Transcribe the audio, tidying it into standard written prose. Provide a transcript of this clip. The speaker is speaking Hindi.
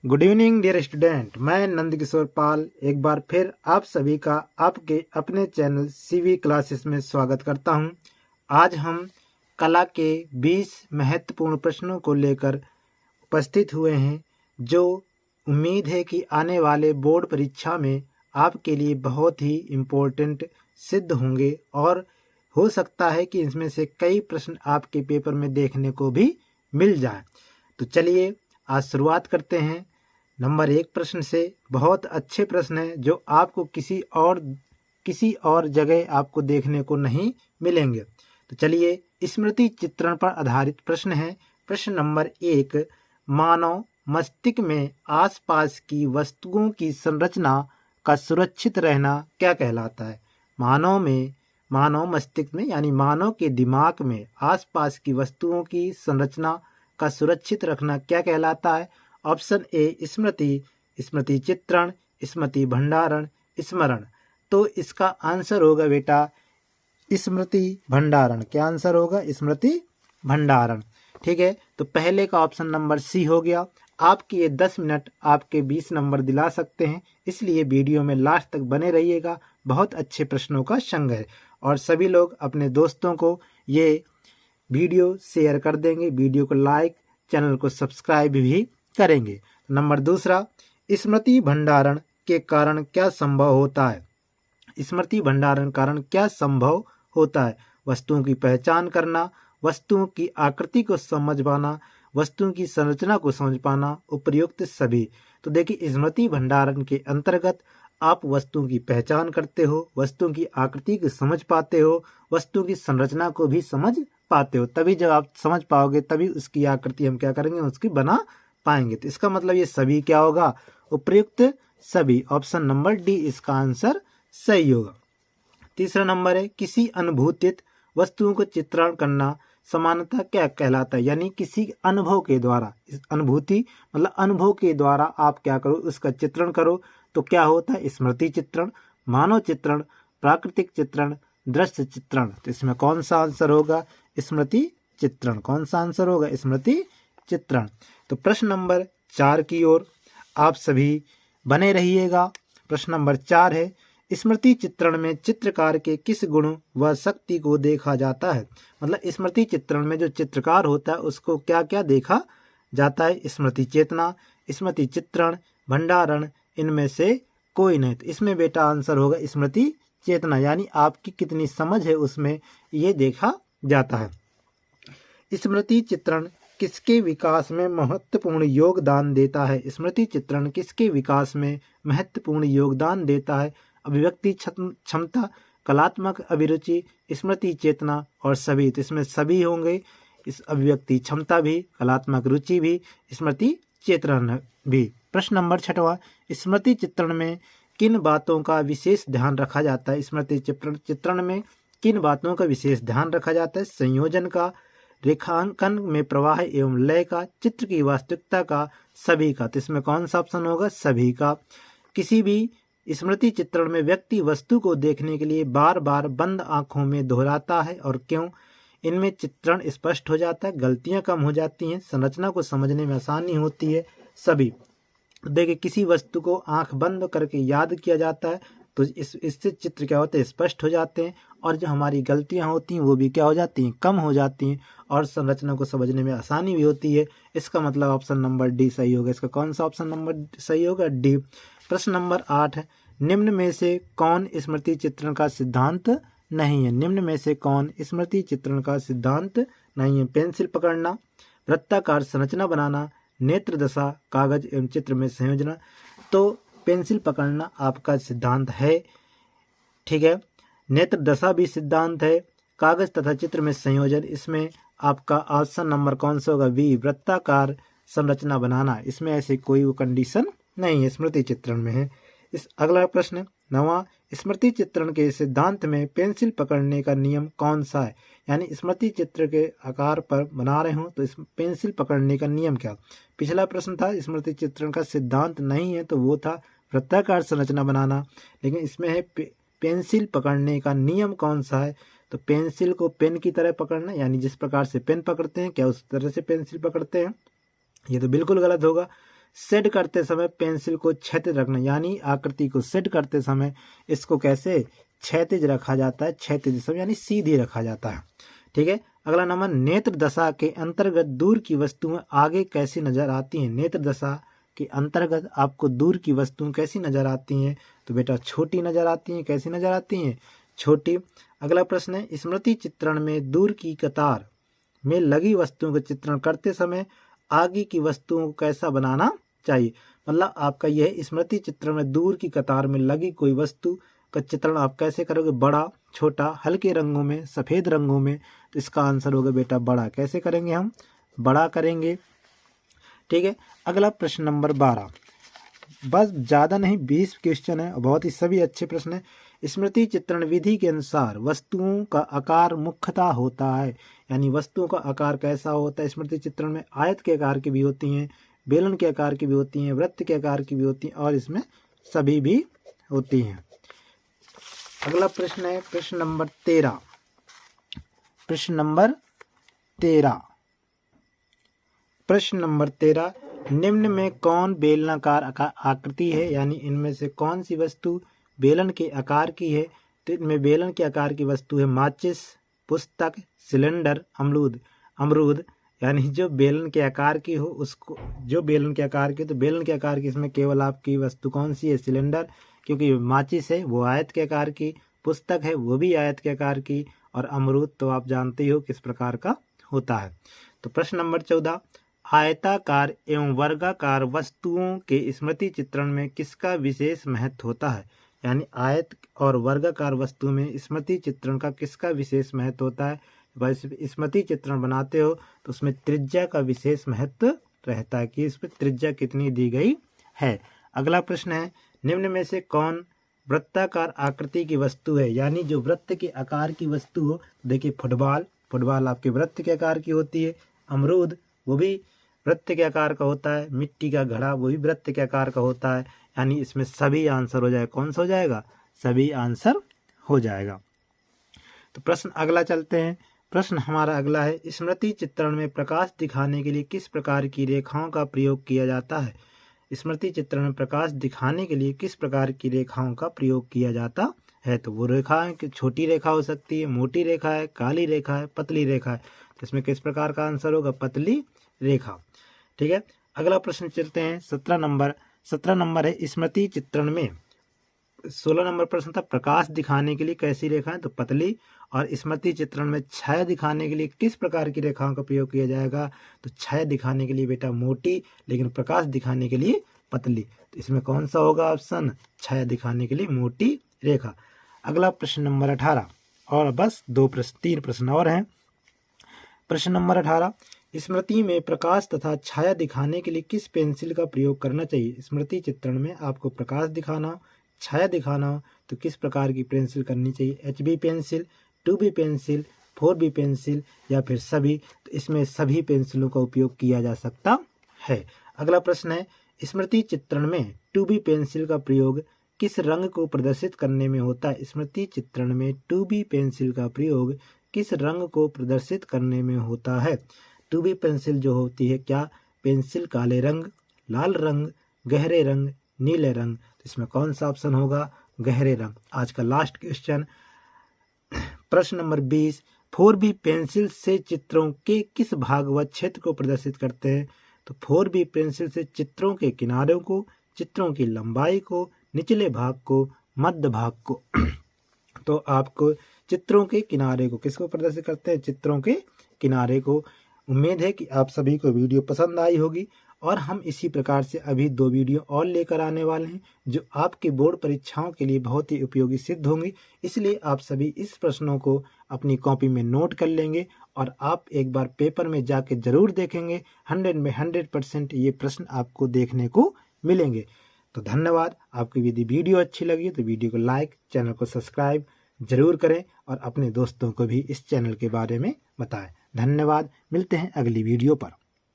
गुड इवनिंग डियर स्टूडेंट, मैं नंद किशोर पाल एक बार फिर आप सभी का आपके अपने चैनल सीवी क्लासेस में स्वागत करता हूं। आज हम कला के 20 महत्वपूर्ण प्रश्नों को लेकर उपस्थित हुए हैं, जो उम्मीद है कि आने वाले बोर्ड परीक्षा में आपके लिए बहुत ही इम्पोर्टेंट सिद्ध होंगे और हो सकता है कि इसमें से कई प्रश्न आपके पेपर में देखने को भी मिल जाए। तो चलिए आज शुरुआत करते हैं। नंबर 1 प्रश्न से। बहुत अच्छे प्रश्न है जो आपको किसी और जगह आपको देखने को नहीं मिलेंगे। तो चलिए, स्मृति चित्रण पर आधारित प्रश्न है। प्रश्न नंबर 1, मानव मस्तिष्क में आसपास की वस्तुओं की संरचना का सुरक्षित रहना क्या कहलाता है? मानव मस्तिष्क में यानी मानव के दिमाग में आसपास की वस्तुओं की संरचना का सुरक्षित रखना क्या कहलाता है? ऑप्शन ए स्मृति, स्मृति चित्रण, स्मृति भंडारण, स्मरण। तो इसका आंसर होगा बेटा स्मृति भंडारण। क्या आंसर होगा? स्मृति भंडारण। ठीक है, तो पहले का ऑप्शन नंबर सी हो गया। आपके ये 10 मिनट आपके 20 नंबर दिला सकते हैं, इसलिए वीडियो में लास्ट तक बने रहिएगा। बहुत अच्छे प्रश्नों का संग्रह है और सभी लोग अपने दोस्तों को ये वीडियो शेयर कर देंगे, वीडियो को लाइक, चैनल को सब्सक्राइब भी करेंगे। नंबर 2, स्मृति भंडारण के कारण क्या संभव होता है? स्मृति भंडारण कारण क्या संभव होता है? वस्तुओं की पहचान करना, वस्तुओं की आकृति को समझ पाना, वस्तुओं की संरचना को समझ पाना, उपर्युक्त सभी। तो देखिए, स्मृति भंडारण के अंतर्गत आप वस्तुओं की पहचान करते हो, वस्तुओं की आकृति को समझ पाते हो, वस्तुओं की संरचना को भी समझ पाते हो। तभी जब आप समझ पाओगे तभी उसकी आकृति हम क्या करेंगे, उसकी बना पाएंगे। तो इसका मतलब ये सभी क्या होगा? उपयुक्त सभी। ऑप्शन नंबर डी इसका आंसर सही होगा। 3 नंबर है, किसी अनुभूतित वस्तुओं को चित्रण करना समानता क्या कहलाता है? यानी किसी अनुभव के द्वारा, अनुभूति मतलब अनुभव के द्वारा आप क्या करो, उसका चित्रण करो। तो क्या होता है? स्मृति चित्रण, मानव चित्रण, प्राकृतिक चित्रण, दृश्य चित्रण। तो इसमें कौन सा आंसर होगा? स्मृति चित्रण। कौन सा आंसर होगा? स्मृति चित्रण। तो प्रश्न नंबर 4 की ओर आप सभी बने रहिएगा। प्रश्न नंबर 4 है, स्मृति चित्रण में चित्रकार के किस गुण व शक्ति को देखा जाता है? मतलब स्मृति चित्रण में जो चित्रकार होता है उसको क्या क्या देखा जाता है? स्मृति चेतना, स्मृति चित्रण, भंडारण, इनमें से कोई नहीं। तो इसमें बेटा आंसर होगा स्मृति चेतना, यानी आपकी कितनी समझ है उसमें ये देखा जाता है। स्मृति चित्रण किसके विकास में महत्वपूर्ण योगदान देता है? स्मृति चित्रण किसके विकास में महत्वपूर्ण योगदान देता है? अभिव्यक्ति क्षमता, कलात्मक अभिरुचि, स्मृति चेतना और सभी। तो इसमें सभी होंगे, इस अभिव्यक्ति क्षमता भी, कलात्मक रुचि भी, स्मृति चेतना भी। प्रश्न नंबर 6, स्मृति चित्रण में किन बातों का विशेष ध्यान रखा जाता है? स्मृति चित्रण में किन बातों का विशेष ध्यान रखा जाता है? संयोजन का, रेखांकन में प्रवाह एवं लय का, चित्र की वास्तविकता का, सभी का। तो इसमें कौन सा ऑप्शन होगा? सभी का। किसी भी स्मृति चित्रण में व्यक्ति वस्तु को देखने के लिए बार बार बंद आंखों में दोहराता है और क्यों? इनमें चित्रण स्पष्ट हो जाता है, गलतियां कम हो जाती हैं, संरचना को समझने में आसानी होती है, सभी। देखिए, किसी वस्तु को आंख बंद करके याद किया जाता है तो इससे चित्र क्या होते हैं? स्पष्ट हो जाते हैं और जो हमारी गलतियां होती हैं वो भी क्या हो जाती हैं? कम हो जाती हैं और संरचना को समझने में आसानी भी होती है। इसका मतलब ऑप्शन नंबर डी सही होगा। इसका कौन सा ऑप्शन नंबर सही होगा? डी। प्रश्न नंबर 8 है, निम्न में से कौन स्मृति चित्रण का सिद्धांत नहीं है? निम्न में से कौन स्मृति चित्रण का सिद्धांत नहीं है? पेंसिल पकड़ना, वृत्ताकार संरचना बनाना, नेत्र दशा, कागज एवं चित्र में संयोजना। तो पेंसिल पकड़ना आपका सिद्धांत है, ठीक है। नेत्र दशा भी सिद्धांत है, कागज तथा चित्र में संयोजन, इसमें आपका ऑप्शन नंबर कौन सा होगा? बी, वृत्ताकार संरचना बनाना। इसमें ऐसी कोई वो कंडीशन नहीं है, स्मृति चित्रण में है। इस अगला प्रश्न 9, स्मृति चित्रण के सिद्धांत में पेंसिल पकड़ने का नियम कौन सा है? यानी स्मृति चित्र के आकार पर बना रहे हो तो इस पेंसिल पकड़ने का नियम क्या? पिछला प्रश्न था स्मृति चित्रण का सिद्धांत नहीं है तो वो था वृत्ताकार संरचना बनाना, लेकिन इसमें है पेंसिल पकड़ने का नियम कौन सा है? तो पेंसिल को पेन की तरह पकड़ना, यानी जिस प्रकार से पेन पकड़ते हैं क्या उस तरह से पेंसिल पकड़ते हैं? ये तो बिल्कुल गलत होगा। शेड करते समय पेंसिल को क्षैतिज रखना, यानी आकृति को शेड करते समय इसको कैसे क्षैतिज रखा जाता है, क्षैतिज समय यानी सीधी रखा जाता है। ठीक है। अगला नंबर, नेत्र दशा के अंतर्गत दूर की वस्तुएं आगे कैसी नजर आती हैं। नेत्र दशा के अंतर्गत आपको दूर की वस्तुएं कैसी नजर आती हैं, तो बेटा छोटी नजर आती हैं। कैसी नजर आती हैं, छोटी। अगला प्रश्न है, स्मृति चित्रण में दूर की कतार में लगी वस्तुओं का चित्रण करते समय आगे की वस्तुओं को कैसा बनाना चाहिए। मतलब आपका यह स्मृति चित्रण में दूर की कतार में लगी कोई वस्तु का चित्रण आप कैसे करोगे, बड़ा, छोटा, हल्के रंगों में, सफेद रंगों में। तो इसका आंसर होगा बेटा बड़ा। कैसे करेंगे हम, बड़ा करेंगे। ठीक है। अगला प्रश्न नंबर 12, बस ज़्यादा नहीं 20 क्वेश्चन है, बहुत ही सभी अच्छे प्रश्न है। स्मृति चित्रण विधि के अनुसार वस्तुओं का आकार मुख्यतः होता है, यानी वस्तुओं का आकार कैसा होता है स्मृति चित्रण में। आयत के आकार की भी होती हैं, बेलन के आकार की भी होती हैं, वृत्त के आकार की भी होती हैं, और इसमें सभी भी होती हैं। अगला प्रश्न है प्रश्न नंबर 13। प्रश्न नंबर 13, निम्न में कौन बेलनाकार आकृति है, यानी इनमें से कौन सी वस्तु बेलन के आकार की है। तो इनमें बेलन के आकार की वस्तु है माचिस, पुस्तक, सिलेंडर, अमरूद। यानी जो बेलन के आकार की हो उसको, जो बेलन के आकार की, तो बेलन के आकार की इसमें केवल आपकी वस्तु कौन सी है, सिलेंडर, क्योंकि माचिस है वो आयत के आकार की, पुस्तक है वो भी आयत के आकार की, और अमरूद तो आप जानते ही हो किस प्रकार का होता है। तो प्रश्न नंबर 14, आयताकार एवं वर्गाकार वस्तुओं के स्मृति चित्रण में किसका विशेष महत्व होता है, यानी आयत और वर्गाकार वस्तु में स्मृति चित्रण का किसका विशेष महत्व होता है। बस स्मृति चित्रण बनाते हो तो उसमें त्रिज्या का विशेष महत्व रहता है कि इसमें त्रिज्या कितनी दी गई है। अगला प्रश्न है, निम्न में से कौन वृत्ताकार आकृति की वस्तु है, यानी जो वृत्त के आकार की वस्तु हो। देखिए फुटबॉल आपके वृत्त के आकार की होती है, अमरूद वो भी वृत्त के आकार का होता है, मिट्टी का घड़ा वो भी वृत्त के आकार का होता है, यानी इसमें सभी आंसर हो जाएगा। कौन सा हो जाएगा, सभी आंसर हो जाएगा। तो प्रश्न अगला चलते हैं। प्रश्न हमारा अगला है, स्मृति चित्रण में प्रकाश दिखाने के लिए किस प्रकार की रेखाओं का प्रयोग किया जाता है। स्मृति चित्रण में प्रकाश दिखाने के लिए किस प्रकार की रेखाओं का प्रयोग किया जाता है। तो वो रेखा है कि छोटी रेखा हो सकती है, मोटी रेखा है, काली रेखा है, पतली रेखा है। तो इसमें किस प्रकार का आंसर होगा, पतली रेखा। ठीक है। अगला प्रश्न चलते हैं 17 नंबर है, स्मृति चित्रण में 16 नंबर प्रश्न था, प्रकाश दिखाने के लिए कैसी रेखा है, तो पतली। और स्मृति चित्रण में छाया दिखाने के लिए किस प्रकार की रेखाओं का प्रयोग किया जाएगा, तो छाया दिखाने के लिए बेटा मोटी, लेकिन प्रकाश दिखाने के लिए पतली। तो इसमें कौन सा होगा ऑप्शन, छाया दिखाने के लिए मोटी रेखा। अगला प्रश्न नंबर 18, और बस 3 प्रश्न और हैं। प्रश्न नंबर 18, स्मृति में प्रकाश तथा छाया दिखाने के लिए किस पेंसिल का प्रयोग करना चाहिए। स्मृति चित्रण में आपको प्रकाश दिखाना हो, छाया दिखाना हो, तो किस प्रकार की पेंसिल करनी चाहिए, HB pencil, 2B pencil, 4B pencil, या फिर सभी। तो इसमें सभी पेंसिलों का उपयोग किया जा सकता है। अगला प्रश्न है, स्मृति चित्रण में 2B पेंसिल का प्रयोग किस रंग को प्रदर्शित करने में होता है। स्मृति चित्रण में 2B पेंसिल का प्रयोग किस रंग को प्रदर्शित करने में होता है। 2B पेंसिल जो होती है, क्या पेंसिल काले रंग, लाल रंग, गहरे रंग, नीले रंग। तो इसमें कौन सा ऑप्शन होगा, गहरे रंग। आज का लास्ट क्वेश्चन प्रश्न नंबर 20, 4B पेंसिल से चित्रों के किस भाग व क्षेत्र को प्रदर्शित करते हैं। तो 4B पेंसिल से चित्रों के किनारों को, चित्रों की लंबाई को, निचले भाग को, मध्य भाग को। तो आपको चित्रों के किनारे को किसको प्रदर्शित करते हैं, चित्रों के किनारे को। उम्मीद है कि आप सभी को वीडियो पसंद आई होगी, और हम इसी प्रकार से अभी 2 वीडियो और लेकर आने वाले हैं जो आपके बोर्ड परीक्षाओं के लिए बहुत ही उपयोगी सिद्ध होंगी। इसलिए आप सभी इस प्रश्नों को अपनी कॉपी में नोट कर लेंगे, और आप एक बार पेपर में जाके जरूर देखेंगे। 100 में 100% ये प्रश्न आपको देखने को मिलेंगे। तो धन्यवाद। आपकी यदि वीडियो अच्छी लगी तो वीडियो को लाइक, चैनल को सब्सक्राइब जरूर करें, और अपने दोस्तों को भी इस चैनल के बारे में बताएं। धन्यवाद। मिलते हैं अगली वीडियो पर।